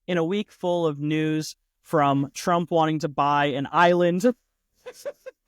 in a week full of news from Trump wanting to buy an island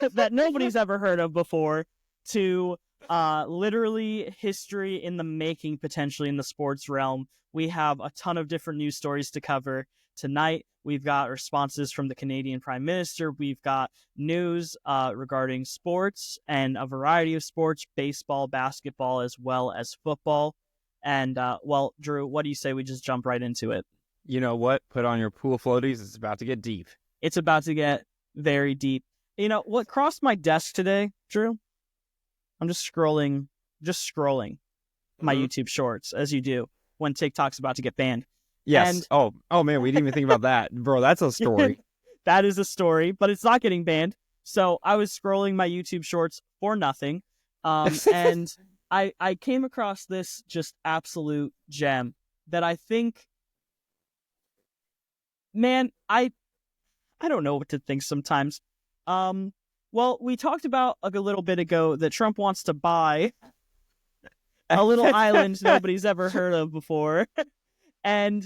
that nobody's ever heard of before to literally history in the making potentially in the sports realm. We have a ton of different news stories to cover tonight. We've got responses from the Canadian Prime Minister. We've got news regarding sports and a variety of sports, baseball, basketball, as well as football. And, well, Drew, what do you say we just jump right into it? You know what? Put on your pool floaties. It's about to get deep. It's about to get very deep. You know, what crossed my desk today, Drew? I'm just scrolling my YouTube shorts, as you do when TikTok's about to get banned. Yes. And oh man, we didn't even think about that. Bro, that's a story. that is a story, but it's not getting banned. So I was scrolling my YouTube shorts for nothing. And I came across this just absolute gem that I think, man, I don't know what to think sometimes. Well, we talked about a little bit ago that Trump wants to buy a little island nobody's ever heard of before. And,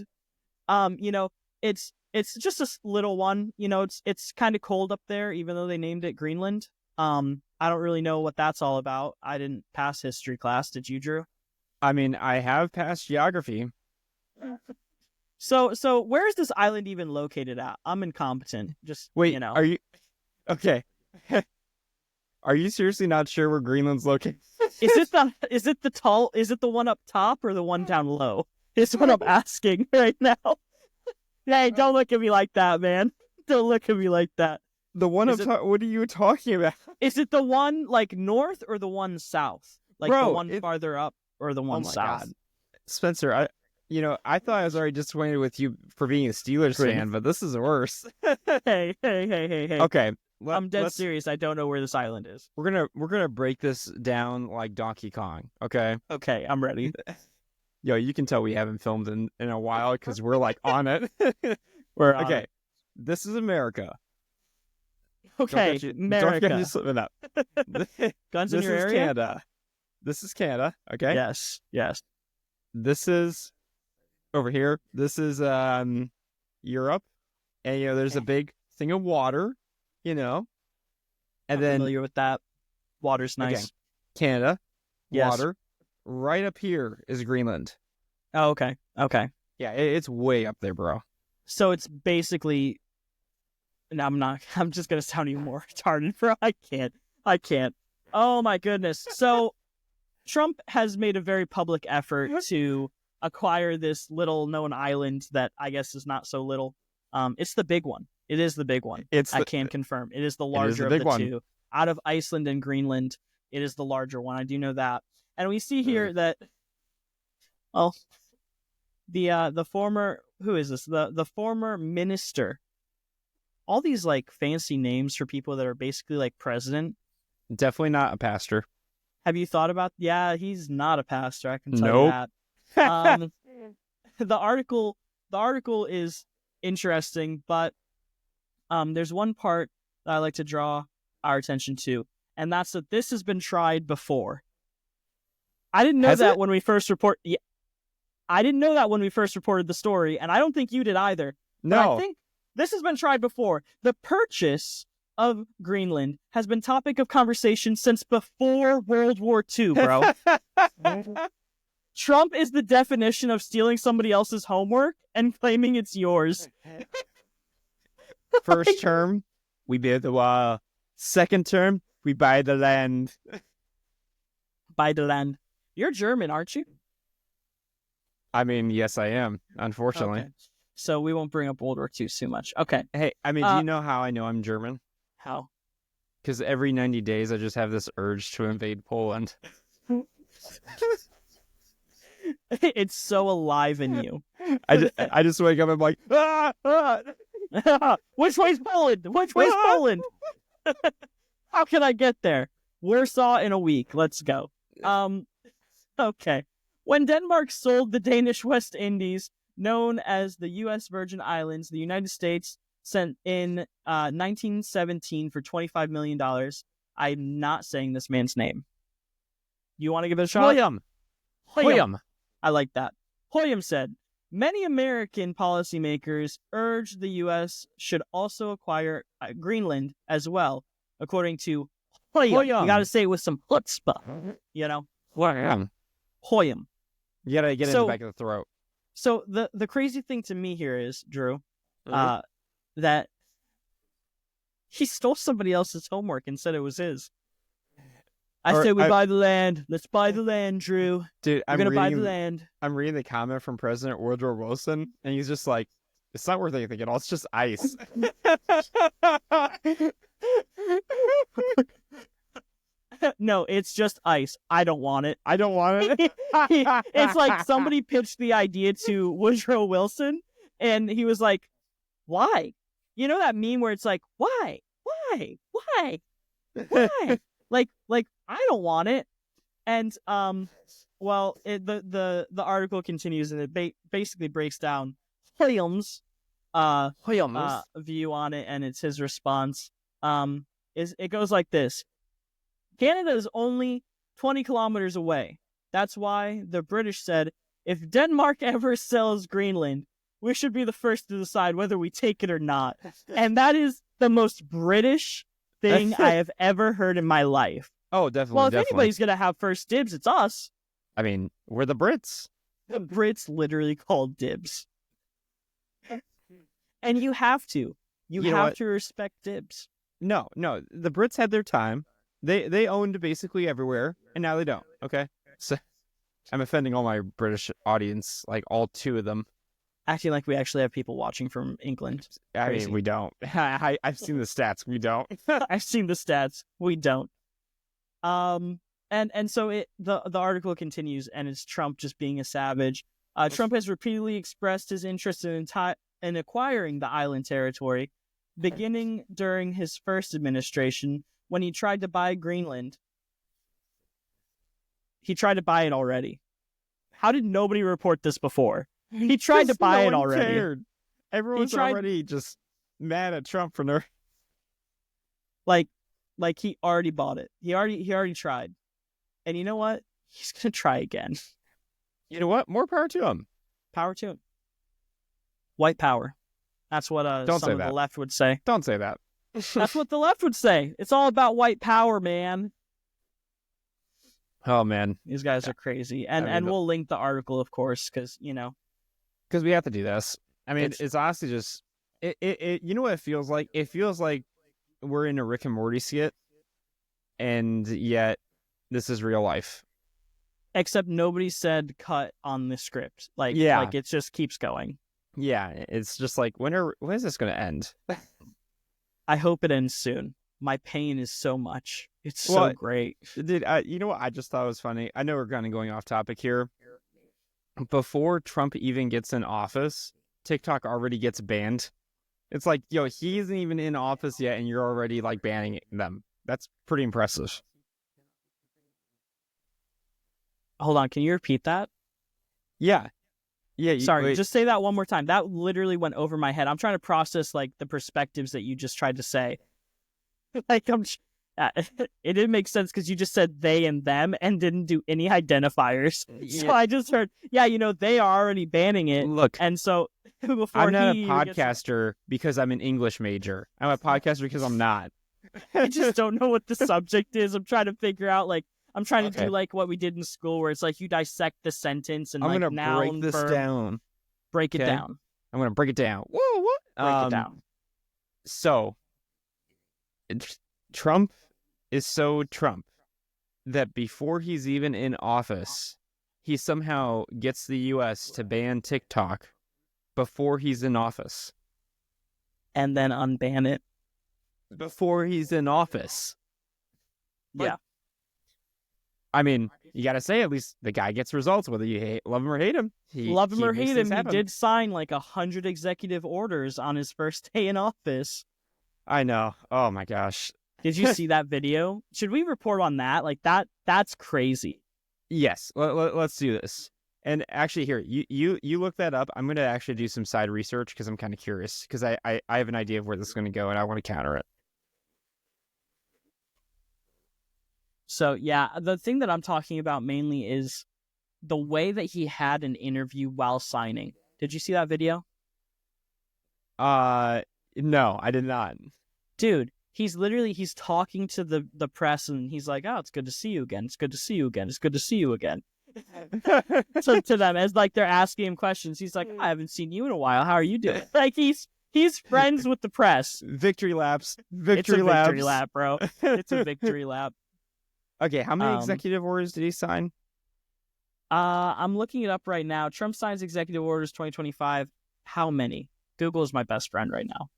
you know, it's just a little one. You know, it's kind of cold up there, even though they named it Greenland. I don't really know what that's all about. I didn't pass history class. Did you, Drew? I mean, I have passed geography. So where is this island even located at? I'm incompetent. Just Wait, you know. are you okay? Are you seriously not sure where Greenland's located? Is it the one up top or the one down low? Is what I'm asking right now. Hey, don't look at me like that, man. Don't look at me like that. The one up top? What are you talking about? Is it the one like north or the one south? Like Bro, the one farther up or the one south? God. Spencer, I thought I was already disappointed with you for being a Steelers fan, but this is worse. Hey. Okay. I'm dead serious. I don't know where this island is. We're gonna break this down like Donkey Kong. Okay. Okay, I'm ready. Yo, you can tell we haven't filmed in a while because we're like on it. We're on okay. it. This is America. Okay, America. Don't get you slipping up. Guns in your area? This is Canada. This is Canada. Okay. Yes. This is over here. This is Europe, and there's a big thing of water. And I'm then familiar with that. Water's nice. Again, Canada, Yes. water. Right up here is Greenland. Oh, okay. Yeah, it's way up there, bro. So it's basically. No, I'm not. I'm just gonna sound even more retarded, bro. I can't. Oh my goodness. So Trump has made a very public effort to acquire this little known island that I guess is not so little. It's the big one. It is the big one. I can confirm. It is the larger of the two. Out of Iceland and Greenland, it is the larger one. I do know that. And we see here that, well, the former, who is this? The former minister. All these like fancy names for people that are basically like president. Definitely not a pastor. Have you thought about? Yeah, he's not a pastor. I can tell you that. The article is interesting, but there's one part that I like to draw our attention to, and that's that this has been tried before. I didn't know that when we first report. Yeah, I didn't know that when we first reported the story, and I don't think you did either. No, but I think this has been tried before. The purchase of Greenland has been topic of conversation since before World War II, bro. Trump is the definition of stealing somebody else's homework and claiming it's yours. First term, we build the wall. Second term, we buy the land. Buy the land. You're German, aren't you? I mean, yes, I am, unfortunately. Okay. So we won't bring up World War II too much. Okay. Hey, I mean, do you know how I know I'm German? How? Because every 90 days, I just have this urge to invade Poland. It's so alive in you. I just wake up and I'm like, Which way's Poland? Which way's Poland? How can I get there? Warsaw in a week. Let's go. Okay. When Denmark sold the Danish West Indies, known as the U.S. Virgin Islands, the United States sent in 1917 for $25 million. I'm not saying this man's name. You want to give it a shot? William. I like that. William said, Many American policymakers urge the U.S. should also acquire Greenland as well, according to Hoyam. You got to say it with some chutzpah, you know? Hoyam. Hoyam. You got to get in the back of the throat. So the crazy thing to me here is, Drew, that he stole somebody else's homework and said it was his. I said we buy the land. Let's buy the land, Drew. Dude, we're gonna buy the land. I'm reading the comment from President Woodrow Wilson, and he's just like, "It's not worth anything at all. It's just ice." No, it's just ice. I don't want it. I don't want it. It's like somebody pitched the idea to Woodrow Wilson, and he was like, "Why?" You know that meme where it's like, "Why? Why? Why? Why?" like I don't want it. And well, the article continues, and it basically breaks down Williams' view on it, and it's his response. It goes like this: Canada is only 20 kilometers away. That's why the British said, if Denmark ever sells Greenland, we should be the first to decide whether we take it or not. And that is the most British thing I have ever heard in my life. Oh, definitely. Well, if anybody's going to have first dibs, it's us. I mean, we're the Brits. The Brits literally called dibs. And you have to. You have to respect dibs. No. The Brits had their time. They owned basically everywhere, and now they don't. Okay? So I'm offending all my British audience, like all two of them. Acting like we actually have people watching from England. I mean, we don't. I've seen the stats. We don't. I've seen the stats. We don't. And so the article continues, and it's Trump just being a savage. Trump has repeatedly expressed his interest in acquiring the island territory, beginning during his first administration when he tried to buy Greenland. He tried to buy it already. How did nobody report this before? He tried to buy it already. Cared. Everyone's already just mad at Trump for no. Like he already bought it. He already tried. And you know what? He's gonna try again. You know what? More power to him. Power to him. White power. That's what some of the left would say. Don't say that. That's what the left would say. It's all about white power, man. Oh man, these guys are crazy. And we'll link the article, of course, because because we have to do this. I mean, it's honestly just it. You know what it feels like? It feels like we're in a Rick and Morty skit, and yet this is real life. Except nobody said cut on the script. Like it just keeps going. Yeah, it's just like when is this going to end? I hope it ends soon. My pain is so much. It's so great. Dude, you know what I just thought was funny? I know we're kind of going off topic here. Before Trump even gets in office, TikTok already gets banned. It's like, yo, he isn't even in office yet, and you're already like banning them. That's pretty impressive. Hold on, can you repeat that? Yeah. Sorry, just say that one more time. That literally went over my head. I'm trying to process like the perspectives that you just tried to say. Like it didn't make sense because you just said they and them and didn't do any identifiers. Yeah. So I just heard, they are already banning it. Look, and so before I'm not a podcaster because I'm an English major. I'm a podcaster because I'm not. I just don't know what the subject is. I'm trying to figure out I'm trying to do like what we did in school where it's like you dissect the sentence and I'm gonna break this down. Break it down. I'm gonna break it down. Whoa, what? Break it down. So Trump is so Trump that before he's even in office, he somehow gets the U.S. to ban TikTok before he's in office. And then unban it. Before he's in office. Yeah. I mean, you got to say at least the guy gets results, whether you love him or hate him. Love him or hate him, he did sign like 100 executive orders on his first day in office. I know. Oh my gosh. Did you see that video? Should we report on that? Like that's crazy. Yes. Let's do this. And actually here, you look that up. I'm going to actually do some side research because I'm kind of curious because I have an idea of where this is going to go and I want to counter it. So yeah, the thing that I'm talking about mainly is the way that he had an interview while signing. Did you see that video? No, I did not. Dude, he's talking to the press, and he's like, "Oh, it's good to see you again. It's good to see you again. It's good to see you again." So to them, as like they're asking him questions, he's like, "I haven't seen you in a while. How are you doing?" Like he's friends with the press. Victory laps. It's a victory lap, bro. It's a victory lap. Okay, how many executive orders did he sign? I'm looking it up right now. Trump signs executive orders 2025. How many? Google is my best friend right now.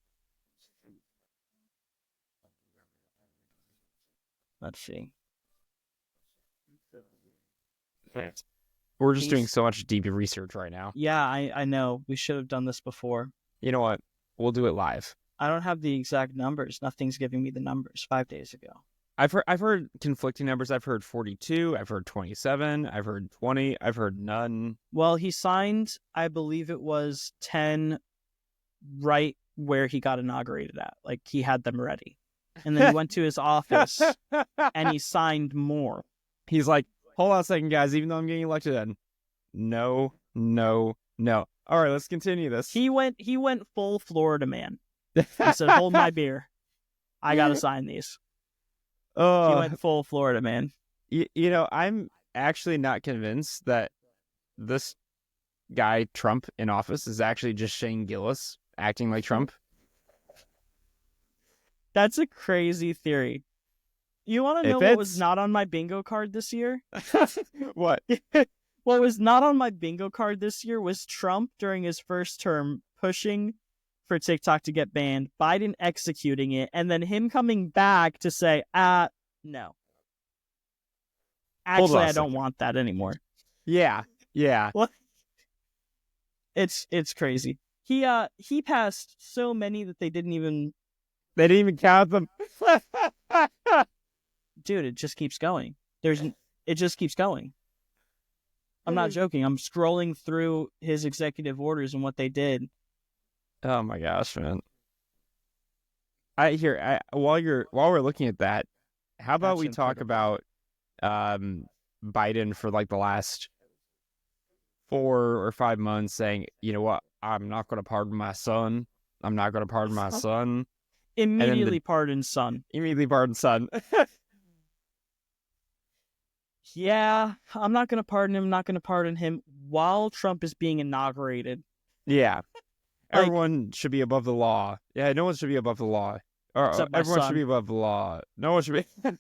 Let's see. We're just doing so much deep research right now. Yeah, I know. We should have done this before. You know what? We'll do it live. I don't have the exact numbers. Nothing's giving me the numbers 5 days ago. I've heard conflicting numbers. I've heard 42. I've heard 27. I've heard 20. I've heard none. Well, he signed, I believe it was 10 right where he got inaugurated at. Like, he had them ready. And then he went to his office and he signed more. He's like, hold on a second, guys. Even though I'm getting elected in. No. All right, let's continue this. He went full Florida man. He said, hold my beer. I got to sign these. He went full Florida man. You know, I'm actually not convinced that this guy, Trump, in office is actually just Shane Gillis acting like Trump. That's a crazy theory. You want to know what was not on my bingo card this year? What? What was not on my bingo card this year was Trump during his first term pushing for TikTok to get banned, Biden executing it, and then him coming back to say, no. Actually, I don't want that anymore. Yeah. What? It's crazy. He passed so many that they didn't even count them. Dude, it just keeps going. It just keeps going. I'm not joking. I'm scrolling through his executive orders and what they did. Oh my gosh, man. While we're looking at that, how about we talk about Biden for like the last 4 or 5 months saying, you know what, I'm not going to pardon my son. Immediately pardon son. Yeah, I'm not going to pardon him while Trump is being inaugurated. Yeah. Everyone should be above the law. Yeah, no one should be above the law. Everyone should be above the law. No one should be.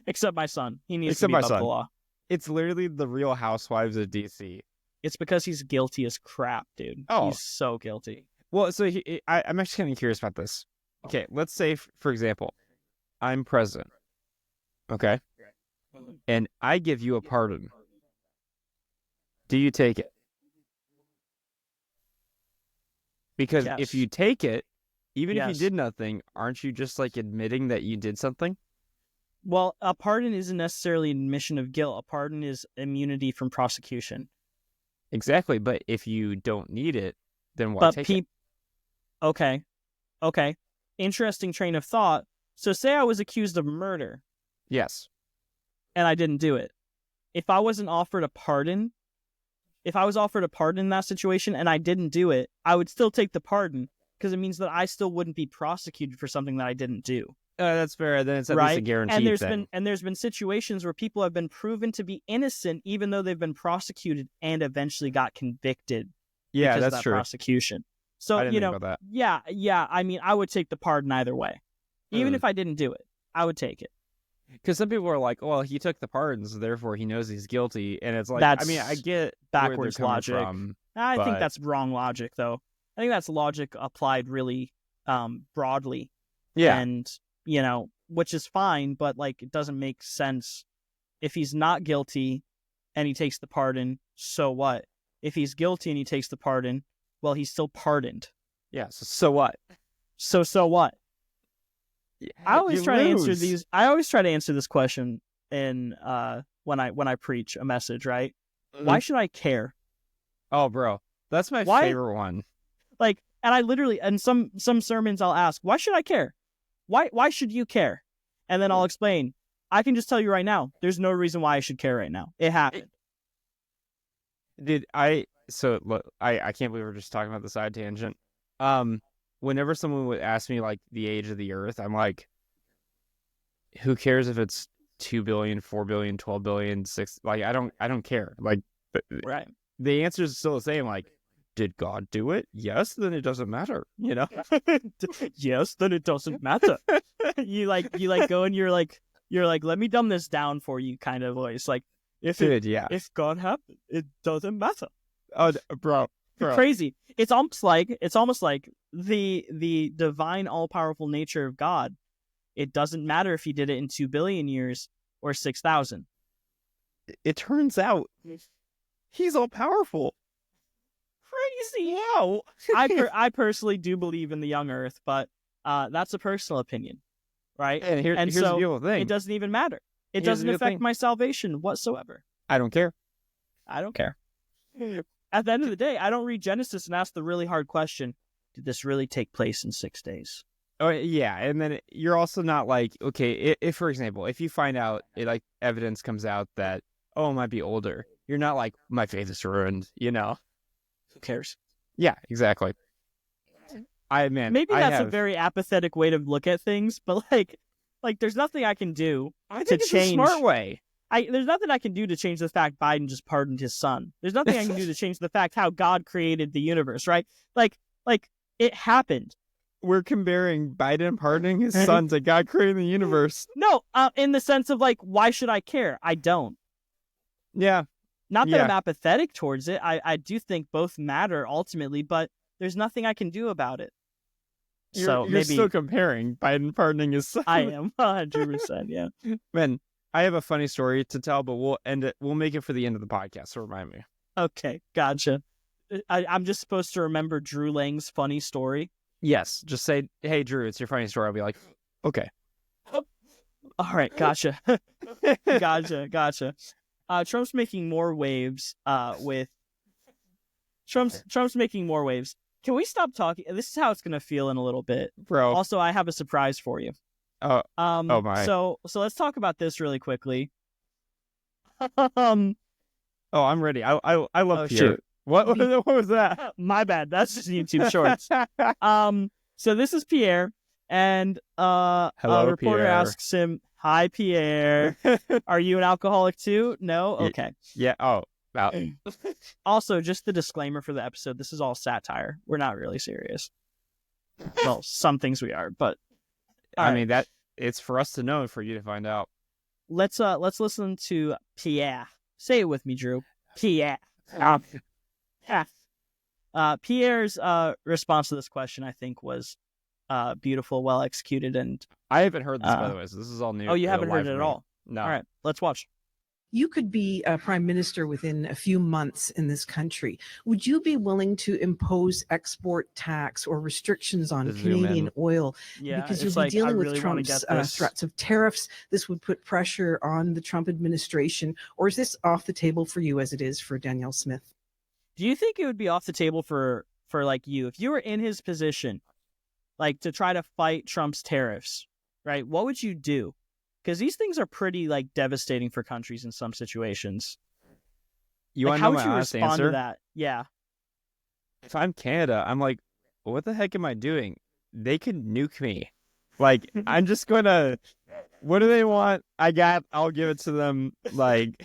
Except my son. He needs to be above the law. It's literally the Real Housewives of DC. It's because he's guilty as crap, dude. Oh. He's so guilty. Well, so I'm actually kind of curious about this. Okay, let's say, for example, I'm president. Okay? And I give you a pardon. Do you take it? Because if you take it, even if you did nothing, aren't you just like admitting that you did something? Well, a pardon isn't necessarily admission of guilt. A pardon is immunity from prosecution. Exactly, but if you don't need it, then why take it? Okay. Interesting train of thought. So say I was accused of murder. Yes. And I didn't do it. If I wasn't offered a pardon, if I was offered a pardon in that situation and I didn't do it, I would still take the pardon because it means that I still wouldn't be prosecuted for something that I didn't do. That's fair. Then it's at least a guaranteed thing. And there's been situations where people have been proven to be innocent even though they've been prosecuted and eventually got convicted. Yeah, because that's of that true. prosecution. So, I didn't think about that. Yeah. I mean, I would take the pardon either way. Even if I didn't do it, I would take it. Because some people are like, well, he took the pardon, so therefore he knows he's guilty. And it's like, I get backwards logic. I think that's but... wrong logic, though. I think that's logic applied really broadly. Yeah. And, which is fine, but like it doesn't make sense. If he's not guilty and he takes the pardon, so what? If he's guilty and he takes the pardon, well, he's still pardoned. Yeah, so what? So what? I always try to answer this question in when I preach a message, right? Mm-hmm. Why should I care? Oh, bro, that's my favorite one. Like, and I literally, in some sermons I'll ask, why should I care? Why should you care? And then I'll explain. I can just tell you right now, there's no reason why I should care right now. It happened. Look, I can't believe we're just talking about the side tangent. Whenever someone would ask me like the age of the Earth, I'm like, who cares if it's 2 billion, 4 billion, 12 billion, 6? Like, I don't care. Like, Right. the answer is still the same. Like, did God do it? Yes, then it doesn't matter. Yes, then it doesn't matter. you go and you're like, let me dumb this down for you, kind of voice. Like, if God happened, it doesn't matter. Oh, bro. Crazy. It's almost like the divine, all powerful nature of God. It doesn't matter if he did it in 2 billion years or 6,000. It turns out he's all powerful. Crazy. Wow. I personally do believe in the young Earth, but that's a personal opinion, right? And here's the beautiful thing. It doesn't even matter. It doesn't affect my salvation whatsoever. I don't care. At the end of the day, I don't read Genesis and ask the really hard question: did this really take place in 6 days? Oh yeah, and then you're also not like, okay, if for example, if you find out like evidence comes out that it might be older, you're not like, my faith is ruined, Who cares? Yeah, exactly. Maybe that's a very apathetic way to look at things, but like there's nothing I can do to change. A smart way. There's nothing I can do to change the fact Biden just pardoned his son. There's nothing I can do to change the fact how God created the universe, right? Like it happened. We're comparing Biden pardoning his son to God creating the universe. No, in the sense of like, why should I care? I don't. Yeah. Not that I'm apathetic towards it. I do think both matter ultimately, but there's nothing I can do about it. You're still comparing Biden pardoning his son. I am 100%. Yeah. Man, I have a funny story to tell, but we'll end it. We'll make it for the end of the podcast. So remind me. Okay, gotcha. I'm just supposed to remember Drew Lang's funny story. Yes, just say, "Hey, Drew, it's your funny story." I'll be like, "Okay." All right, gotcha. Gotcha. Trump's making more waves. Trump's making more waves. Can we stop talking? This is how it's gonna feel in a little bit, bro. Also, I have a surprise for you. Oh my. So let's talk about this really quickly. I'm ready. I love Pierre. Shoot. What was that? My bad. That's just YouTube Shorts. So this is Pierre, and hello, a reporter Pierre. asks him, "Hi, Pierre. Are you an alcoholic too?" No. Okay. Yeah. Oh. Wow. Also, just the disclaimer for the episode: this is all satire. We're not really serious. Well, some things we are, but I mean that it's for us to know and for you to find out. Let's listen to Pierre. Say it with me, Drew. Pierre. Pierre's response to this question, I think, was beautiful, well executed, and I haven't heard this by the way, so this is all new. Oh, you haven't heard it at all? No. All right, let's watch. You could be a prime minister within a few months in this country. Would you be willing to impose export tax or restrictions on Canadian oil? Yeah, because you'll be dealing with Trump's threats of tariffs. This would put pressure on the Trump administration. Or is this off the table for you as it is for Danielle Smith? Do you think it would be off the table for like you, if you were in his position, like to try to fight Trump's tariffs, right? What would you do? Because these things are pretty like devastating for countries in some situations. You like, want to know my how would you honest respond answer? to that? Yeah. If I'm Canada, I'm like, what the heck am I doing? They could nuke me. Like, I'm just gonna. What do they want? I'll give it to them. Like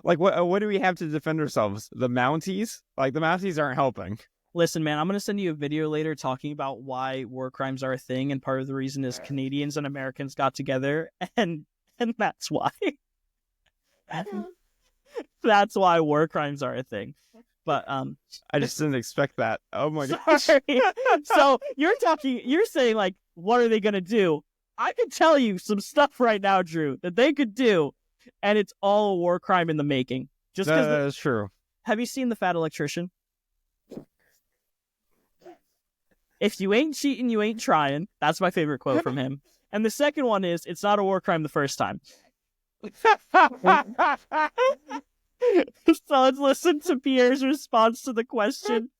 what do we have to defend ourselves? The Mounties? Like the Mounties aren't helping. Listen, man, I'm going to send you a video later talking about why war crimes are a thing, and part of the reason is Canadians and Americans got together, and that's why. That's why war crimes are a thing. But I just didn't expect that. Oh my gosh. So you're saying like, what are they going to do? I could tell you some stuff right now, Drew, that they could do, and it's all a war crime in the making. Just because that's true. Have you seen The Fat Electrician? If you ain't cheating, you ain't trying. That's my favorite quote from him. And the second one is, it's not a war crime the first time. So let's listen to Pierre's response to the question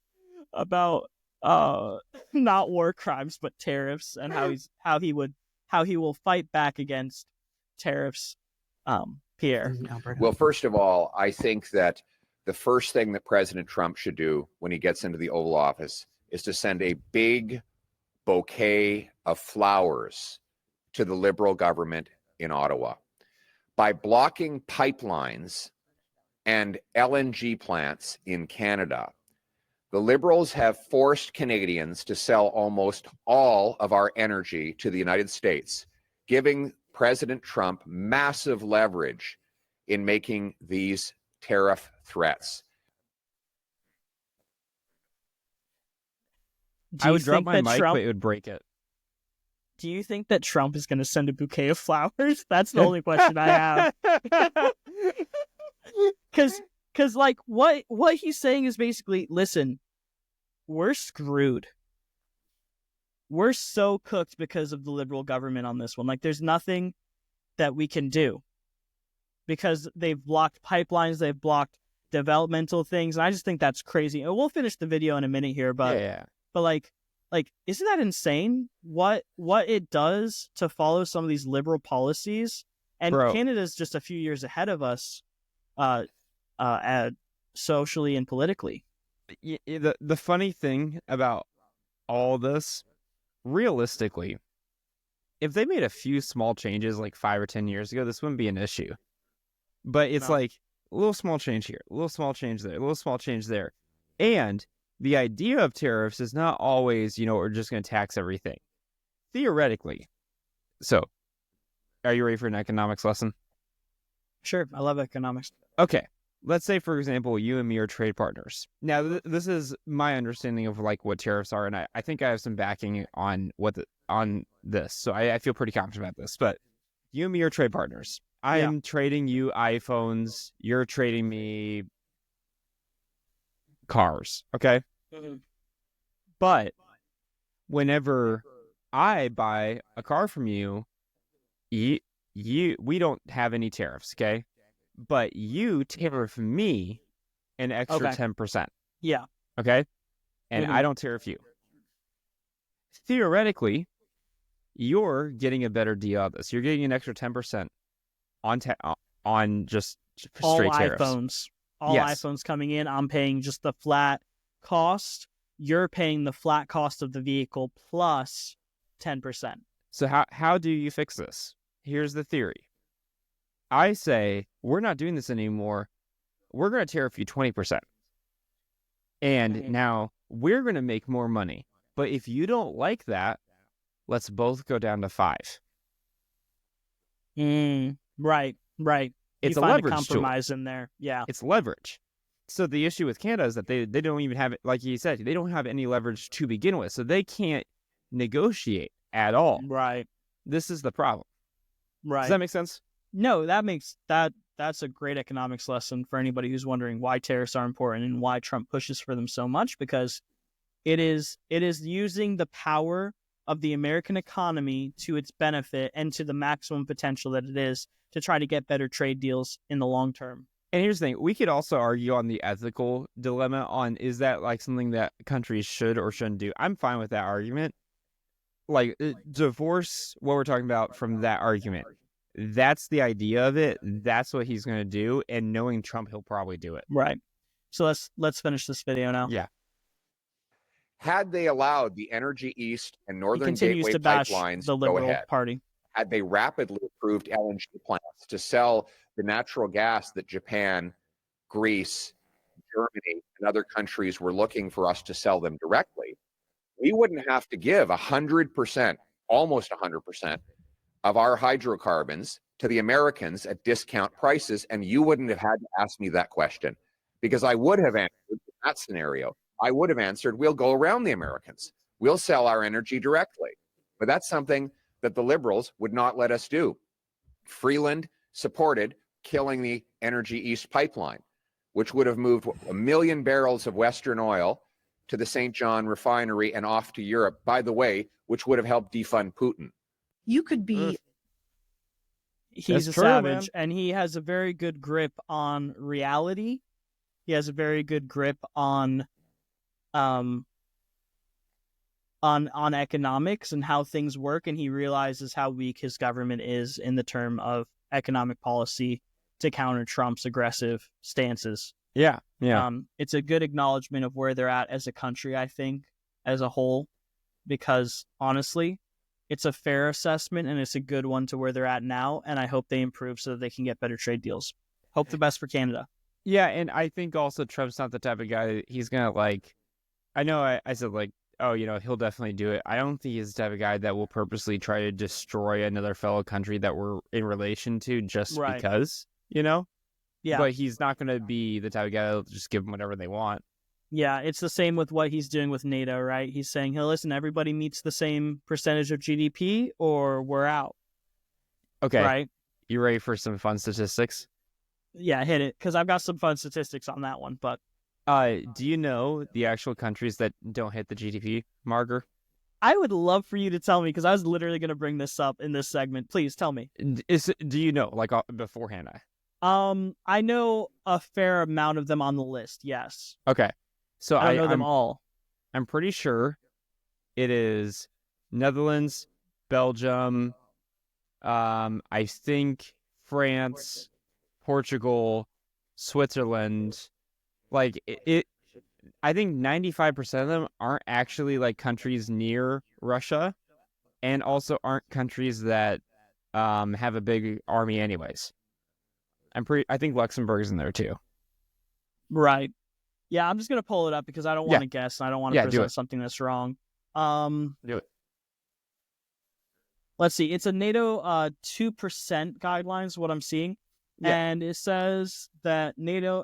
about not war crimes but tariffs, and how he will fight back against tariffs. Pierre. Well, first of all, I think that the first thing that President Trump should do when he gets into the Oval Office is to send a big bouquet of flowers to the Liberal government in Ottawa. By blocking pipelines and LNG plants in Canada, the Liberals have forced Canadians to sell almost all of our energy to the United States, giving President Trump massive leverage in making these tariff threats. I would drop my mic, but it would break it. Do you think that Trump is going to send a bouquet of flowers? That's the only question I have. Because like what he's saying is basically, listen, we're screwed. We're so cooked because of the Liberal government on this one. Like, there's nothing that we can do because they've blocked pipelines, they've blocked developmental things, and I just think that's crazy. And we'll finish the video in a minute here, but like isn't that insane? What it does to follow some of these liberal policies, and Canada's just a few years ahead of us, socially and politically. The funny thing about all this, realistically, if they made a few small changes like 5 or 10 years ago, this wouldn't be an issue. But it's like a little small change here, a little small change there, a little small change there. And the idea of tariffs is not always, we're just going to tax everything. Theoretically. So, are you ready for an economics lesson? Sure, I love economics. Okay. Let's say, for example, you and me are trade partners. Now, this is my understanding of like what tariffs are, and I think I have some backing on on this, so I feel pretty confident about this. But you and me are trade partners. I am trading you iPhones. You're trading me cars. Okay. Mm-hmm. But whenever I buy a car from you, we don't have any tariffs. Okay. But you tariff me an extra 10%. Yeah. Okay? And I don't tariff you. Theoretically, you're getting a better deal on this. You're getting an extra 10% on just straight tariffs. All iPhones coming in, I'm paying just the flat cost. You're paying the flat cost of the vehicle plus 10%. So how do you fix this? Here's the theory. I say, we're not doing this anymore. We're going to tariff you 20%. And now we're going to make more money. But if you don't like that, let's both go down to 5. Right. It's you a find leverage a compromise tool. In there. Yeah. It's leverage. So the issue with Canada is that they don't even have it, like you said, they don't have any leverage to begin with. So they can't negotiate at all. Right. This is the problem. Right. Does that make sense? No, that's a great economics lesson for anybody who's wondering why tariffs are important and why Trump pushes for them so much, because it is using the power of the American economy to its benefit and to the maximum potential that it is to try to get better trade deals in the long term. And here's the thing, we could also argue on the ethical dilemma on, is that like something that countries should or shouldn't do? I'm fine with that argument. Like, divorce what we're talking about from that argument. That's the idea of it. That's what he's going to do. And knowing Trump, he'll probably do it. Right. So let's finish this video now. Yeah. Had they allowed the Energy East and Northern Gateway to bash pipelines the to go Liberal ahead, Party, had they rapidly approved LNG plants to sell the natural gas that Japan, Greece, Germany, and other countries were looking for us to sell them directly, we wouldn't have to give 100%, almost 100%, of our hydrocarbons to the Americans at discount prices, and you wouldn't have had to ask me that question, because I would have answered in that scenario. I would have answered, we'll go around the Americans. We'll sell our energy directly. But that's something that the Liberals would not let us do. Freeland supported killing the Energy East pipeline, which would have moved 1 million barrels of Western oil to the St. John refinery and off to Europe, by the way, which would have helped defund Putin. You could be. He's a savage, and he has a very good grip on reality. He has a very good grip on economics and how things work, and he realizes how weak his government is in the term of economic policy to counter Trump's aggressive stances. Yeah. It's a good acknowledgement of where they're at as a country, I think, as a whole, because honestly, it's a fair assessment and it's a good one to where they're at now. And I hope they improve so that they can get better trade deals. Hope the best for Canada. Yeah, and I think also Trump's not the type of guy that he's gonna like. I know I said like, oh, he'll definitely do it. I don't think he's the type of guy that will purposely try to destroy another fellow country that we're in relation to just Right. because, Yeah. But he's not gonna be the type of guy that'll just give them whatever they want. Yeah, it's the same with what he's doing with NATO, right? He's saying, hey, listen, everybody meets the same percentage of GDP or we're out. Okay. Right? You ready for some fun statistics? Yeah, hit it, because I've got some fun statistics on that one. But do you know the actual countries that don't hit the GDP marker? I would love for you to tell me, because I was literally going to bring this up in this segment. Please tell me. Do you know, like beforehand? I know a fair amount of them on the list, yes. Okay. So I don't know them all. I'm pretty sure it is Netherlands, Belgium, I think France, Portugal, Switzerland. Like I think 95% of them aren't actually like countries near Russia, and also aren't countries that have a big army anyways. I think Luxembourg's in there too. Right. Yeah, I'm just gonna pull it up because I don't want to guess and I don't want to present something that's wrong. Do it. Let's see. It's a NATO 2% guidelines, what I'm seeing. Yeah. And it says that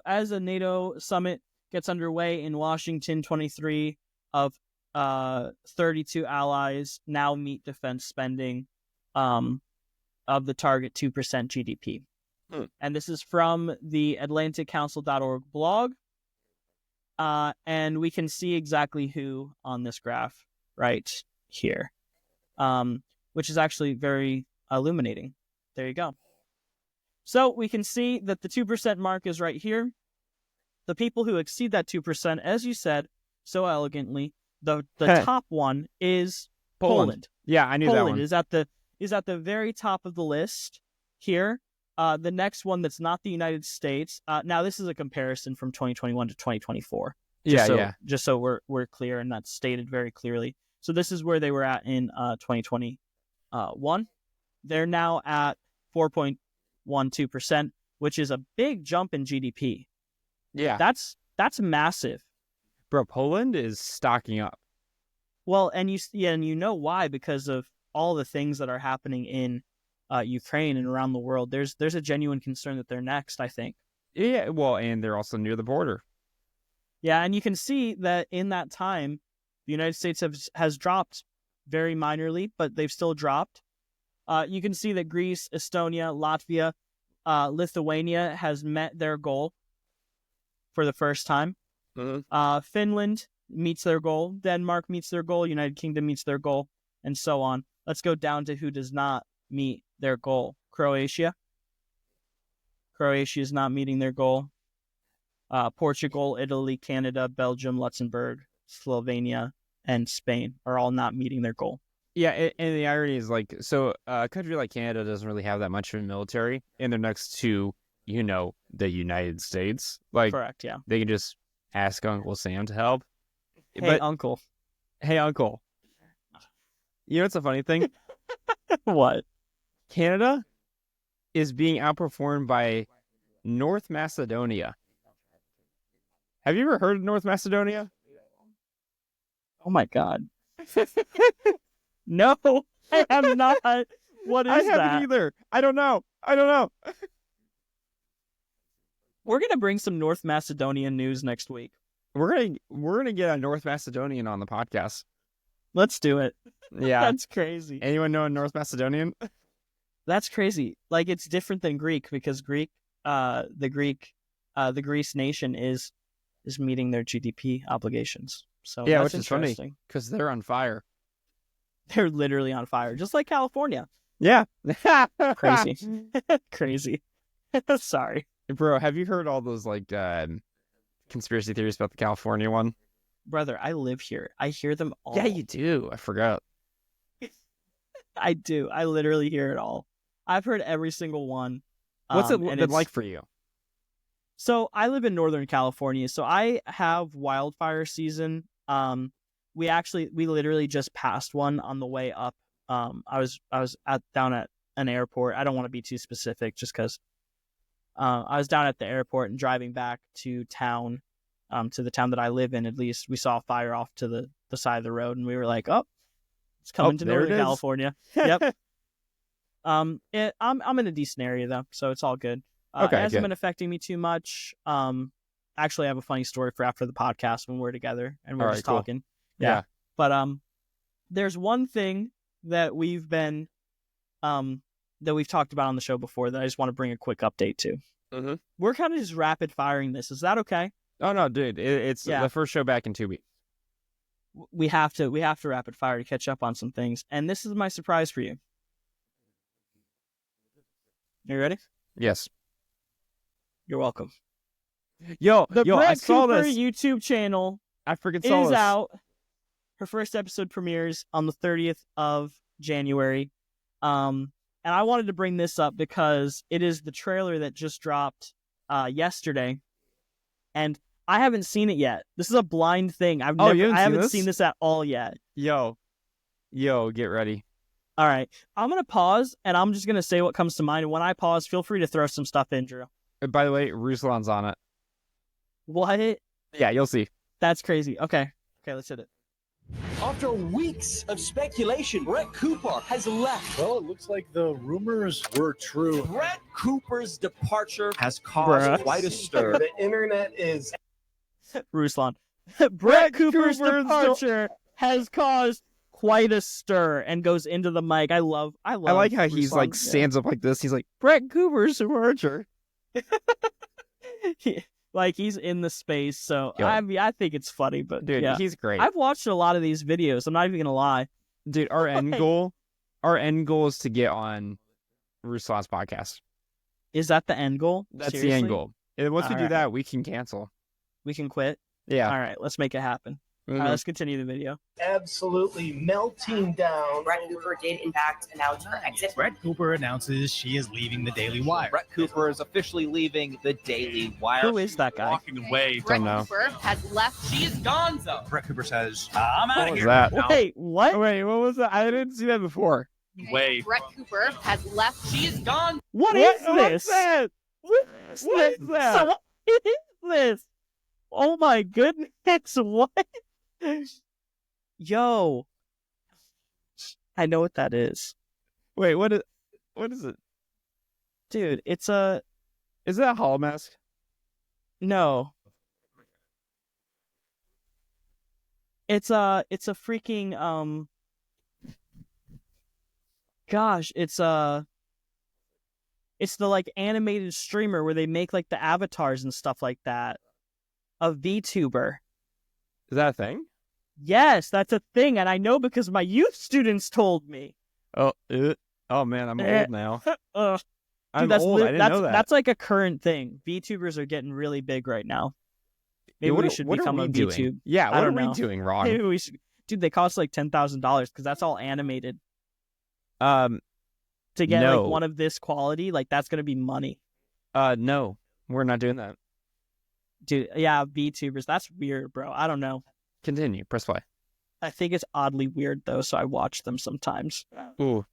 as a NATO summit gets underway in Washington, 23 of 32 allies now meet defense spending of the target 2% GDP. And this is from the AtlanticCouncil.org blog. And we can see exactly who on this graph right here, which is actually very illuminating. There you go. So we can see that the 2% mark is right here. The people who exceed that 2%, as you said so elegantly, the top one is Poland. Yeah, I knew that one. Poland is at the very top of the list here. The next one that's not the United States. Now this is a comparison from 2021 to 2024. Just so we're clear and that's stated very clearly. So this is where they were at in 2021. They're now at 4.12%, which is a big jump in GDP. Yeah, that's massive. Bro, Poland is stocking up. Well, and you know why, because of all the things that are happening in Ukraine and around the world. There's a genuine concern that they're next, I think. Yeah, well, and they're also near the border. Yeah, and you can see that in that time, the United States has dropped very minorly, but they've still dropped. You can see that Greece, Estonia, Latvia, Lithuania has met their goal for the first time. Mm-hmm. Finland meets their goal. Denmark meets their goal. United Kingdom meets their goal, and so on. Let's go down to who does not meet their goal. Croatia. Croatia is not meeting their goal. Portugal, Italy, Canada, Belgium, Luxembourg, Slovenia, and Spain are all not meeting their goal. Yeah, and the irony is like, so a country like Canada doesn't really have that much of a military, and they're next to, the United States. Like, correct, yeah. They can just ask Uncle Sam to help. Hey, Uncle. Hey, Uncle. You know what's a funny thing? What? Canada is being outperformed by North Macedonia. Have you ever heard of North Macedonia? Oh my God. No, I have not. What is that? I haven't either. I don't know. We're gonna bring some North Macedonian news next week. We're gonna get a North Macedonian on the podcast. Let's do it. Yeah, that's crazy. Anyone know a North Macedonian? That's crazy. Like, it's different than Greek, because the Greece nation is meeting their GDP obligations. So yeah, that's which is funny because they're on fire. They're literally on fire, just like California. Yeah, crazy, crazy. Sorry, bro. Have you heard all those like conspiracy theories about the California one? Brother, I live here. I hear them all. Yeah, you do. I forgot. I do. I literally hear it all. I've heard every single one. What's it been like for you? So I live in Northern California, so I have wildfire season. We literally just passed one on the way up. I was down at an airport. I don't want to be too specific, just because I was down at the airport and driving back to town, to the town that I live in. At least we saw a fire off to the side of the road, and we were like, "Oh, it's coming to there it Northern is. California." Yep. I'm in a decent area though, so it's all good. Okay, it hasn't good. been affecting me too much. Actually, I have a funny story for after the podcast when we're together and we're All just right, cool. talking. Yeah. But there's one thing that we've been that we've talked about on the show before that I just want to bring a quick update to. Mhm. We're kind of just rapid firing this. Is that okay? Oh no, dude, it's Yeah. the first show back in 2 weeks. We have to rapid fire to catch up on some things, and this is my surprise for you. You ready? Yes. You're welcome. Yo, The I Brett saw Cooper this. YouTube channel I freaking saw is this. out. Her first episode premieres on the 30th of January. And I wanted to bring this up because it is the trailer that just dropped yesterday. And I haven't seen it yet. This is a blind thing. You haven't I haven't seen seen this? this at all yet. Yo, get ready. All right. I'm going to pause and I'm just going to say what comes to mind. And when I pause, feel free to throw some stuff in, Drew. By the way, Ruslan's on it. What? Yeah, you'll see. That's crazy. Okay, let's hit it. After weeks of speculation, Brett Cooper has left. Well, it looks like the rumors were true. Brett Cooper's departure has Bruh. caused quite a stir. The internet is Ruslan. Brett Cooper's Cooper's departure has caused quite a stir and goes into the mic. I like how he's Ruslan. like stands up like this. He's like, Brett Cooper's departure. Like he's in the space. So Yo. I mean, I think it's funny, but Dude, yeah. he's great. I've watched a lot of these videos. I'm not even gonna lie. Dude, our end goal is to get on Ruslan's podcast. Is that the end goal? That's the Seriously? end goal. And once we do Alright. that, we can cancel. We can quit. Yeah. All right, let's make it happen. All Mhm. right, let's continue the video. absolutely melting down. Brett Cooper did in fact announce her exit. Brett Cooper announces she is leaving the Daily Wire. Brett Cooper is officially leaving the Daily Wire. Who is that guy? Walking away. Don't know. Cooper has left. She is gonzo. Brett Cooper says, I'm out What of was here. that? Now, Wait, what? Wait, what was that? I didn't see that before. Way. Brett Cooper has left. She is gone. What is What's this? that? What is What this? is that? What is this? Oh my goodness! What? Yo, I know what that is, Wait, what is it? dude. Is that a hollow mask? No. It's a freaking Gosh, it's the like animated streamer where they make like the avatars and stuff like that. A VTuber. Is that a thing? Yes, that's a thing, and I know because my youth students told me. Oh man, I'm Eh. old now. Ugh. I'm Dude, that's old. I didn't know that. That's like a current thing. VTubers are getting really big right now. Maybe Dude, we should what become are a we doing? VTube. Yeah, I what are don't we know. doing wrong? Maybe we should. Dude, they cost like $10,000 because that's all animated. Um, To get No. like one of this quality, like that's gonna be money, no, we're not doing that. dude. Yeah, VTubers. That's weird, bro. I don't know. Continue. Press play. I think it's oddly weird though, so I watch them sometimes. Ooh,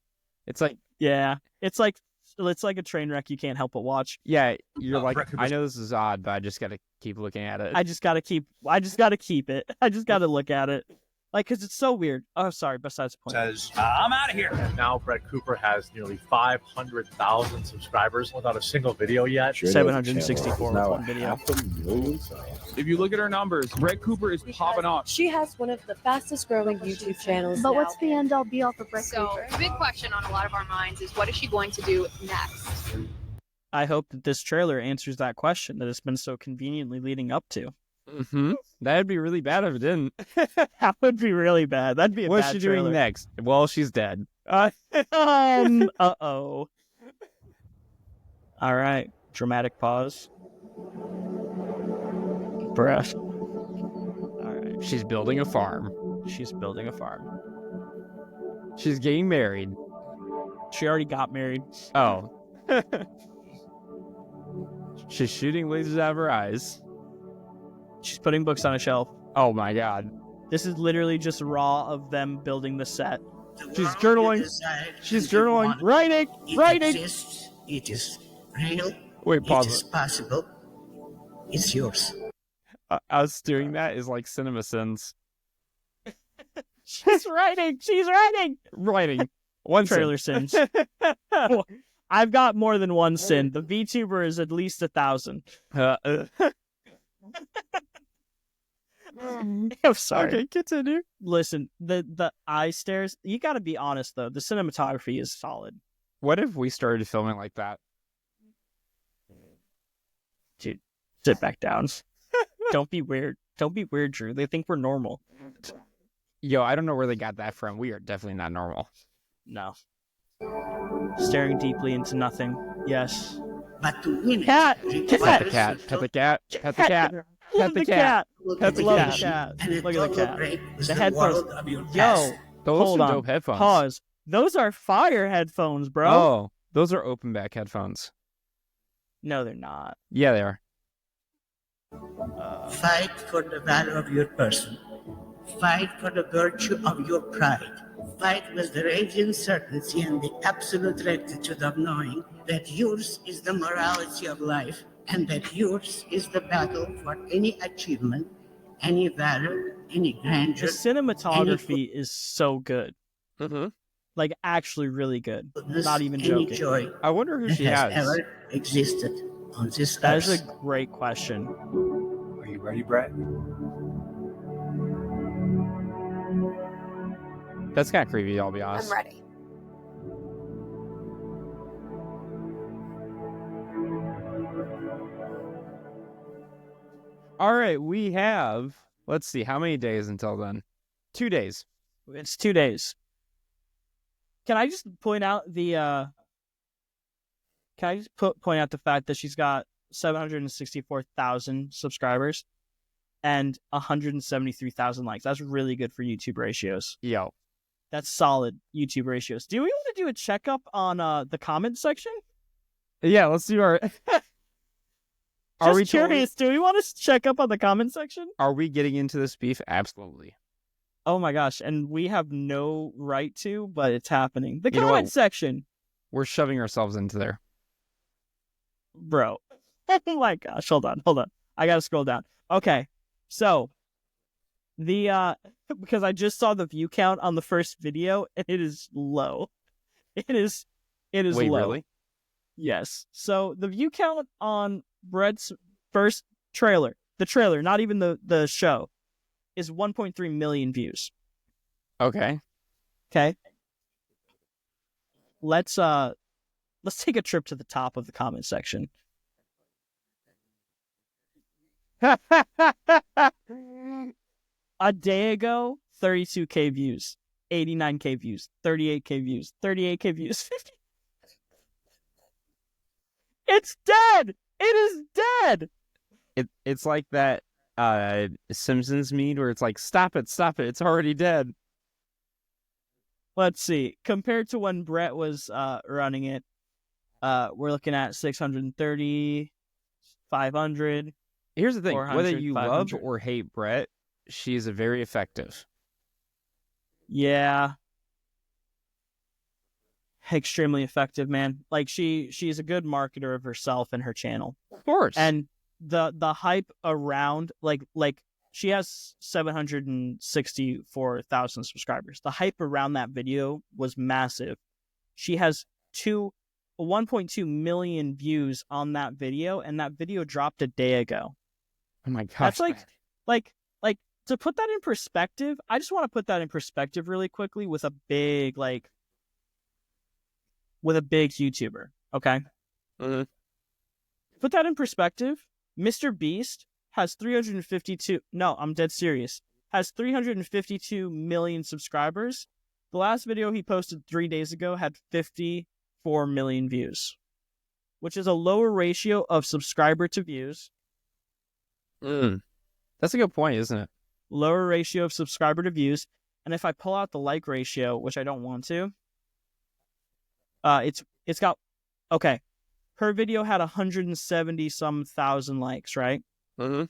it's like, Yeah, it's like a train wreck you can't help but watch. yeah, you're like, Brett I Cooper's- know this is odd, but I just gotta keep looking at it. I just gotta keep it. I just gotta look at it, like, cause it's so weird. Oh, sorry. Besides the point. says, I'm out of here. And now Brett Cooper has nearly 500,000 subscribers without a single video yet. 764 with one video. If you look at her numbers, Brett Cooper is popping off. She has one of the fastest growing YouTube channels. But now. what's the end all be all for Brett So Cooper? the big question on a lot of our minds is what is she going to do next? I hope that this trailer answers that question that it's been so conveniently leading up to. Mm-hmm. That'd be really bad if it didn't. That would be really bad. That'd be a What's bad she trailer. doing next? Well, she's dead. Uh-oh. All right. Dramatic pause. Breath. All right. She's building a farm. She's building a farm. She's getting married. She already got married. Oh. She's shooting lasers out of her eyes. She's putting books on a shelf. Oh my god. This is literally just raw of them building the set. She's journaling. She's journaling. Writing. Writing. It is real. Wait, pause. It is possible. It's yours. Us doing that is like cinema sins. She's writing. She's writing. Writing. One trailer sins. I've got more than one sin. The VTuber is at least 1,000. I'm sorry. Okay, continue. Listen, the eye stares. You got to be honest though. The cinematography is solid. What if we started filming like that? Dude, sit back down. Don't be weird. Don't be weird, Drew. They think we're normal. Yo, I don't know where they got that from. We are definitely not normal. No. Staring deeply into nothing. Yes. But to win cat. Pet the cat. Pet the cat. Pet the cat. Pet the cat. Pet the cat. Look at the cat. The headphones. Yo, those hold are on. dope headphones. Pause. Those are fire headphones, bro. Oh, those are open back headphones. No, they're not. Yeah, they are. Fight for the value of your person. Fight for the virtue of your pride. Fight with the radiant certainty and the absolute rectitude of knowing that yours is the morality of life and that yours is the battle for any achievement, any valor, any grandeur. The cinematography is so good. Mm-hmm. Like, actually really good. Goodness, Not even any joking. joy I wonder who that she has has. ever existed on this That earth. is a great question. Are you ready, Brett? That's kind of creepy, I'll be honest. I'm ready. All right, we have, let's see, how many days until then? 2 days. It's 2 days. Can I just point out the point out the fact that she's got 764,000 subscribers and 173,000 likes. That's really good for YouTube ratios. Yo. That's solid YouTube ratios. Do we want to do a checkup on the comment section? Yeah, let's do our... Are we curious? Do we want to check up on the comment section? Are we getting into this beef? Absolutely. Oh my gosh, and we have no right to, but it's happening. The You know comment what? section. We're shoving ourselves into there. Bro. Oh my gosh, hold on. I gotta scroll down. Okay, so the because I just saw the view count on the first video and it is low. It is Wait, low. really? Yes. So the view count on Brett's first trailer, the trailer, not even the show, is 1.3 million views. Okay. Okay. Let's take a trip to the top of the comment section. A day ago, 32K views, 89K views, 38K views, 38K views, 50. It's dead. It is dead. It's like that Simpsons meme where it's like, stop it, it's already dead. Let's see. Compared to when Brett was running it, we're looking at 630, 500. Here's the thing, whether you 500. love or hate Brett, she's very effective. Yeah. Extremely effective, man. Like she's a good marketer of herself and her channel. Of course. And the hype around like she has 764,000 subscribers. The hype around that video was massive. She has 1.2 million views on that video, and that video dropped a day ago. Oh my gosh. That's like to put that in perspective. I just want to put that in perspective really quickly with a big YouTuber. Okay. Mm-hmm. Put that in perspective. Mr. Beast has 352. No, I'm dead serious. Has 352 million subscribers. The last video he posted 3 days ago had 54 million views, which is a lower ratio of subscriber to views. That's a good point, isn't it? Lower ratio of subscriber to views. And if I pull out the like ratio, which I don't want to, it's got, okay, Her video had 170 some thousand likes, right? Mm-hmm.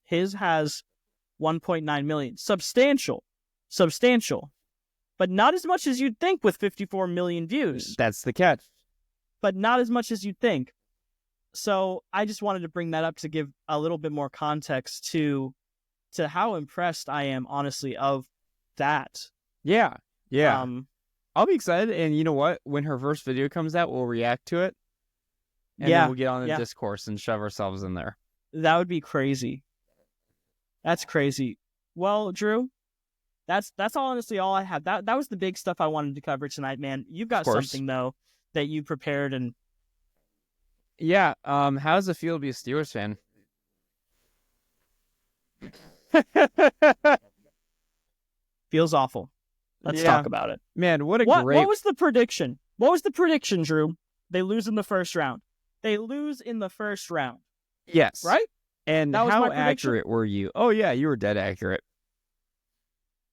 His has 1.9 million. Substantial, but not as much as you'd think with 54 million views. That's the catch. But not as much as you'd think. So I just wanted to bring that up to give a little bit more context to how impressed I am, honestly, of that. Yeah. I'll be excited, and you know what? When her first video comes out, we'll react to it, and then we'll get on the discourse and shove ourselves in there. That would be crazy. That's crazy. Well, Drew, that's honestly all I have. That was the big stuff I wanted to cover tonight, man. You've got something though that you prepared, and yeah. How does it feel to be a Steelers fan? Feels awful. Let's talk about it. Man, what was the prediction? What was the prediction, Drew? They lose in the first round. Yes. Right? And how accurate were you? Oh, yeah, you were dead accurate.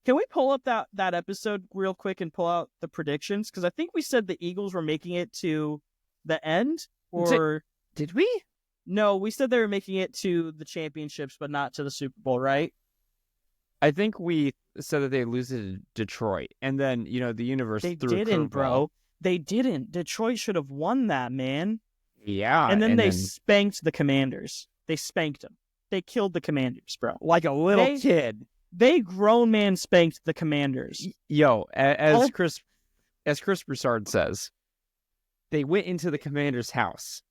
Can we pull up that episode real quick and pull out the predictions? Because I think we said the Eagles were making it to the end, or... Did we? No, we said they were making it to the championships, but not to the Super Bowl, right? I think we said that they lose to Detroit, and then, the universe threw a curveball. They didn't, bro. They didn't. Detroit should have won that, man. Yeah. And then they spanked the Commanders. They spanked them. They killed the Commanders, bro. Like a little kid. They grown man spanked the Commanders. Yo, as Chris Broussard says, they went into the Commanders' house.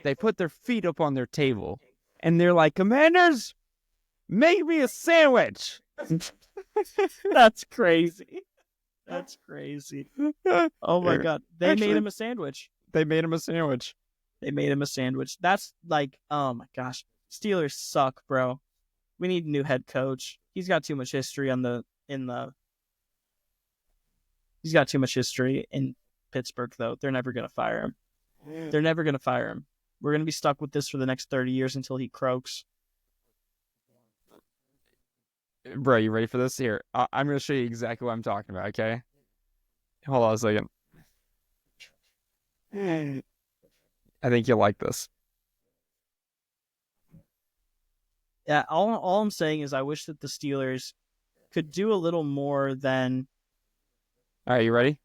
They put their feet up on their table, and they're like, "Commanders, make me a sandwich." That's crazy. That's crazy. Oh my God. They made him a sandwich. That's like, oh my gosh. Steelers suck, bro. We need a new head coach. He's got too much history He's got too much history in Pittsburgh, though. They're never going to fire him. We're going to be stuck with this for the next 30 years until he croaks. Bro, you ready for this? Here, I'm going to show you exactly what I'm talking about, okay? Hold on a second. I think you'll like this. Yeah, all I'm saying is I wish that the Steelers could do a little more than... All right, you ready?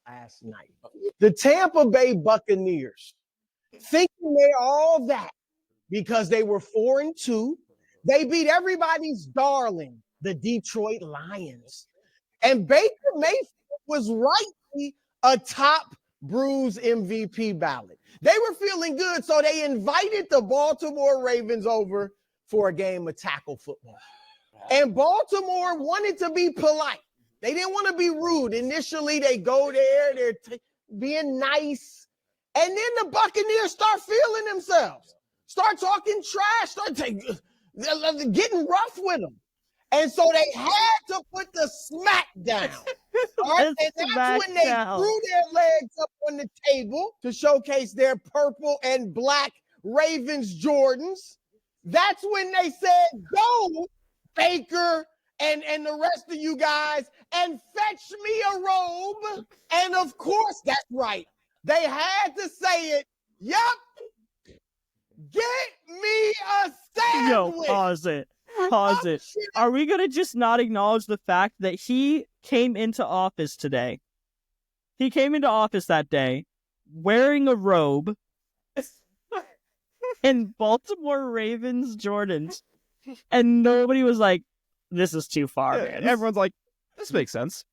Last night, the Tampa Bay Buccaneers, thinking they're all that because they were 4-2, they beat everybody's darling, the Detroit Lions. And Baker Mayfield was rightly a top bruise MVP ballot. They were feeling good, so they invited the Baltimore Ravens over for a game of tackle football. And Baltimore wanted to be polite. They didn't want to be rude. Initially, they go there, they're being nice. And then the Buccaneers start feeling themselves, start talking trash, start getting rough with them. And so they had to put the smack down. All right? And that's when they threw their legs up on the table to showcase their purple and black Ravens Jordans. That's when they said, go, Baker and the rest of you guys, and fetch me a robe. And of course, that's right. They had to say it. Yup. Get me a sandwich. Yo, pause it. Are we going to just not acknowledge the fact that he came into office today? He came into office that day wearing a robe and Baltimore Ravens Jordans, and nobody was like, this is too far, man. Everyone's like, this makes sense.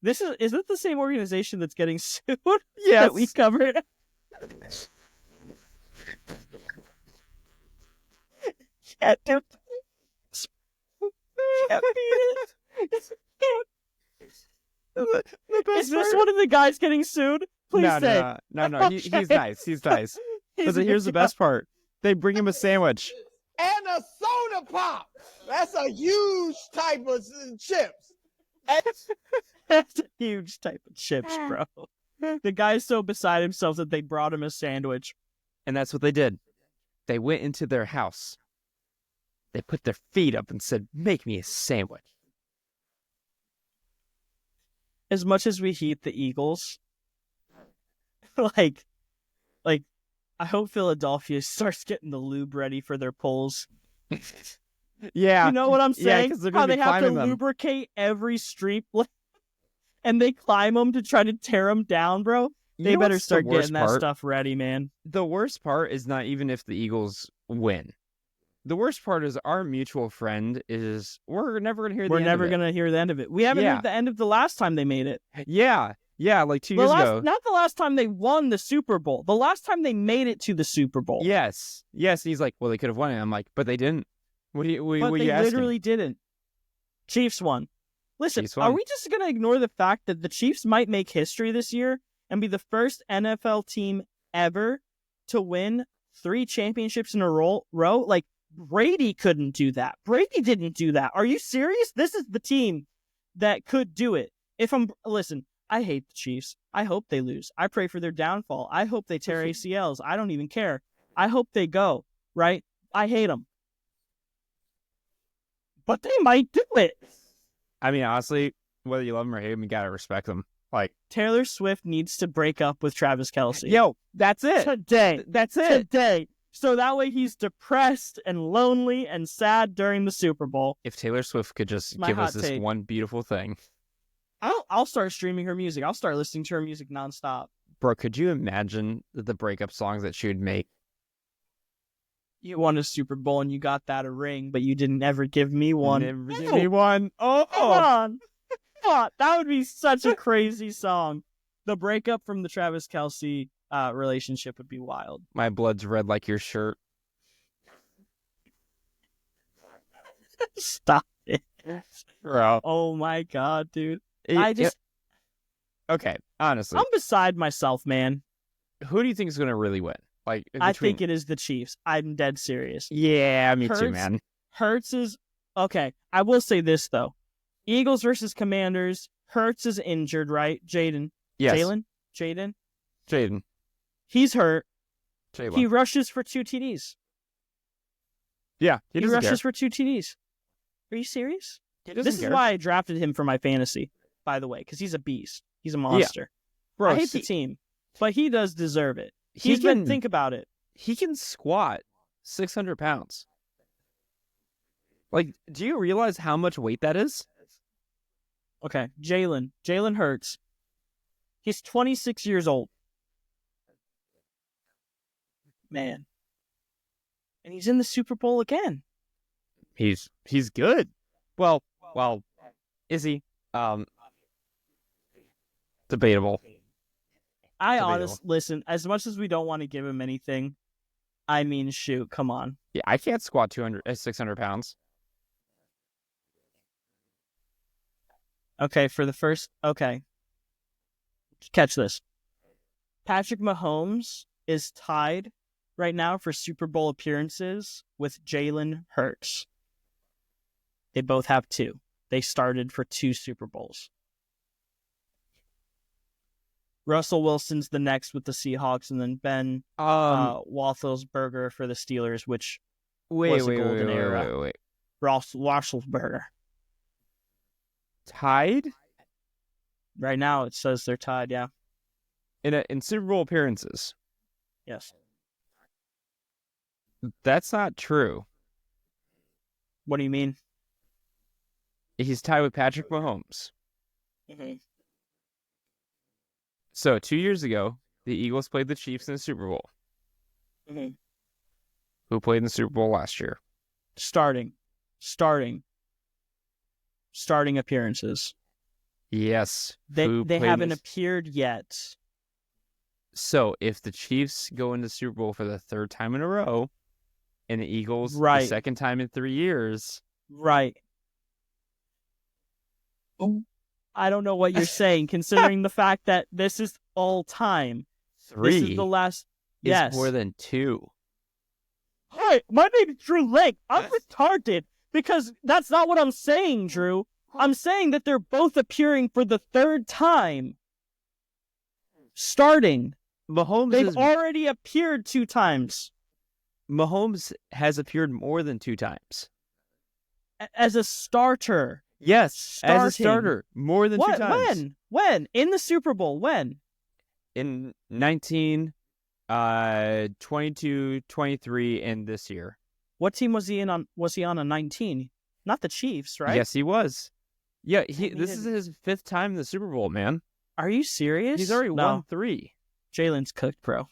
Is it the same organization that's getting sued? Yes. That we covered? Can't do Is this one of the guys getting sued? Please say. No. He's nice. He's nice. But here's the best part. They bring him a sandwich. And a soda pop. That's a huge type of chips. That's a huge type of chips, bro. The guy's so beside himself that they brought him a sandwich. And that's what they did. They went into their house. They put their feet up and said, make me a sandwich. As much as we hate the Eagles, like, I hope Philadelphia starts getting the lube ready for their polls. Yeah. You know what I'm Yeah, saying? 'cause they're How gonna they be have to climbing them. lubricate every street, and they climb them to try to tear them down, bro. They know better what's the start worst getting that part? stuff ready, man. The worst part is not even if the Eagles win. The worst part is our mutual friend is we're never gonna hear the We're end never of it. gonna hear the end of it. We haven't Yeah. heard the end of the last time they made it. Yeah, like 2 years ago. Not the last time they won the Super Bowl. The last time they made it to the Super Bowl. Yes. He's like, well, they could have won it. I'm like, but they didn't. What are you But they asking? literally didn't. Chiefs won. Listen, Chiefs are won. we just going to ignore the fact that the Chiefs might make history this year and be the first NFL team ever to win 3 championships in a row? Like, Brady couldn't do that. Brady didn't do that. Are you serious? This is the team that could do it. Listen, I hate the Chiefs. I hope they lose. I pray for their downfall. I hope they tear ACLs. I don't even care. I hope they go, right? I hate them. But they might do it. I mean, honestly, whether you love him or hate him, you gotta respect him. Like, Taylor Swift needs to break up with Travis Kelce. yo, that's it. Today. That's it. Today. So that way he's depressed and lonely and sad during the Super Bowl. If Taylor Swift could just My give us hot this take. one beautiful thing. I'll start streaming her music. I'll start listening to her music nonstop. Bro, could you imagine the breakup songs that she would make? You won a Super Bowl and you got that a ring, but you didn't ever give me one. Never give me one. Come on. Come on. That would be such a crazy song. The breakup from the Travis Kelce relationship would be wild. My blood's red like your shirt. Stop it. Bro. Oh my God, dude. Okay, honestly. I'm beside myself, man. Who do you think is going to really win? Like, I think it is the Chiefs. I'm dead serious. Yeah, me too, Hurts- man. Hurts is okay. I will say this though: Eagles versus Commanders. Hurts is injured, right? Yes. Jaden. He's hurt. Jalen. He rushes for 2 TDs. Yeah, He doesn't rushes care. for 2 TDs. Are you serious? He doesn't This care. is why I drafted him for my fantasy, by the way, because he's a beast. He's a monster. Bro, I hate the team, but he does deserve it. Think about it. He can squat 600 pounds. Like, do you realize how much weight that is? Okay, Jalen Hurts. He's 26 years old. Man. And he's in the Super Bowl again. He's good. Well, is he? Debatable. Listen, as much as we don't want to give him anything, I mean, shoot, come on. Yeah, I can't squat 600 pounds. Okay, catch this. Patrick Mahomes is tied right now for Super Bowl appearances with Jalen Hurts. They both have 2. They started for 2 Super Bowls. Russell Wilson's the next with the Seahawks, and then Ben Roethlisberger for the Steelers, which was a golden era. Wait. Roethlisberger. Tied? Right now, it says they're tied, yeah. In Super Bowl appearances. Yes. That's not true. What do you mean? He's tied with Patrick Mahomes. Mm-hmm. So 2 years ago, the Eagles played the Chiefs in the Super Bowl. Mm-hmm. Who played in the Super Bowl last year? Starting appearances. Yes. They haven't appeared yet. So if the Chiefs go into the Super Bowl for the 3rd time in a row, and the Eagles the 2nd time in 3 years. Right. I don't know what you're saying, considering the fact that this is all time. 3 This is the last. is Yes. more than 2. Hey, my name is Drew Lake. I'm retarded because that's not what I'm saying, Drew. I'm saying that they're both appearing for the 3rd time. Starting. They've already appeared 2 times. Mahomes has appeared more than 2 times. As a starter. Yes, as a Starting. starter. More than 2 times. When? In the Super Bowl. When? in 19, 22, 23, and this year. What team was he in on? Was he on a 19? Not the Chiefs, right? Yes, he was. Yeah, this is his 5th time in the Super Bowl, man. Are you serious? He's already won 3. Jalen's cooked, bro.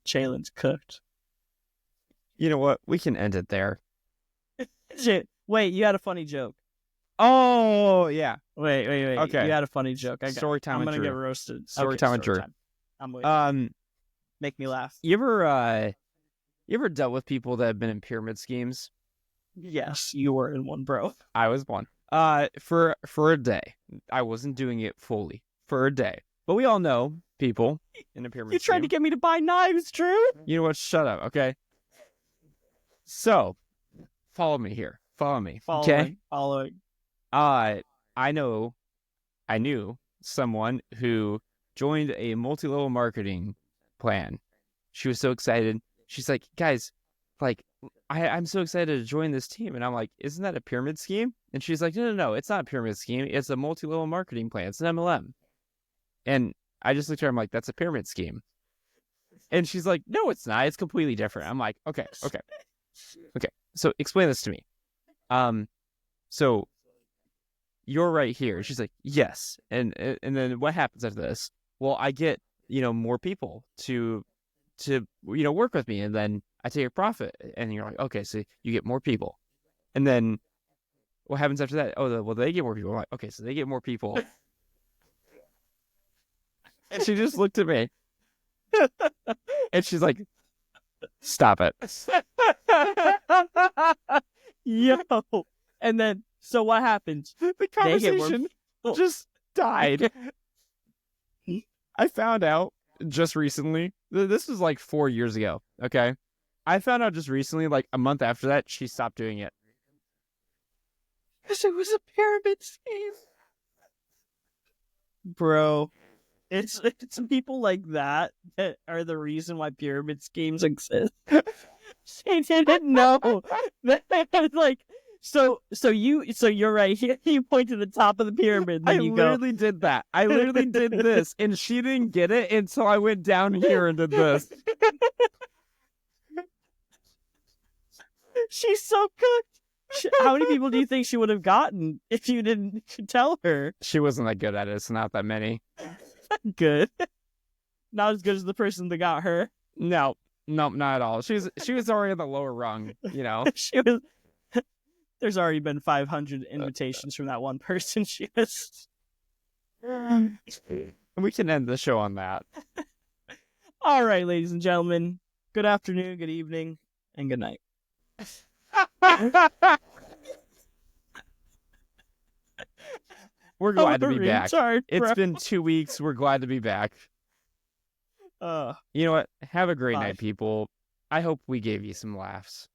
Jalen's cooked. You know what? We can end it there. Wait, you had a funny joke. Oh, yeah. Wait. Okay. You had a funny joke. Story time. I'm with gonna Drew. get roasted. Story time with Drew. I'm waiting. Make me laugh. You ever dealt with people that have been in pyramid schemes? Yes, you were in one, bro. I was one. For a day. I wasn't doing it fully. For a day. But we all know people in a pyramid scheme. You tried to get me to buy knives, Drew. You know what? Shut up, okay? So, follow me here. Follow me. Okay? Following. I knew someone who joined a multi-level marketing plan. She was so excited. She's like, guys, like, I'm so excited to join this team. And I'm like, isn't that a pyramid scheme? And she's like, no, it's not a pyramid scheme. It's a multi-level marketing plan. It's an MLM. And I just looked at her. I'm like, that's a pyramid scheme. And she's like, no, it's not. It's completely different. I'm like, okay. So explain this to me. So you're right here. She's like, yes. And then what happens after this? Well, I get, more people to work with me, and then I take a profit. And you're like, okay, so you get more people. And then what happens after that? Oh, well, they get more people. I'm like, okay, so they get more people. And she just looked at me. And she's like, stop it. Yo. And then, so what happens? The conversation just died. I found out just recently. This was like 4 years ago, okay? I found out just recently, like a month after that, she stopped doing it. Because it was a pyramid scheme. Bro, it's people like that are the reason why pyramid schemes exist. She didn't know. Like, so you're right. You point to the top of the pyramid. Then you literally did that. I literally did this, and she didn't get it until I went down here and did this. She's so cooked. How many people do you think she would have gotten if you didn't tell her? She wasn't that good at it. It's not that many. Good. Not as good as the person that got her. No, not at all. She was already on the lower rung, She was. There's already been 500 invitations from that one person. She was. We can end the show on that. All right, ladies and gentlemen. Good afternoon, good evening, and good night. We're glad to be back. Sorry, it's been 2 weeks. We're glad to be back. You know what? Have a great night, people. I hope we gave you some laughs.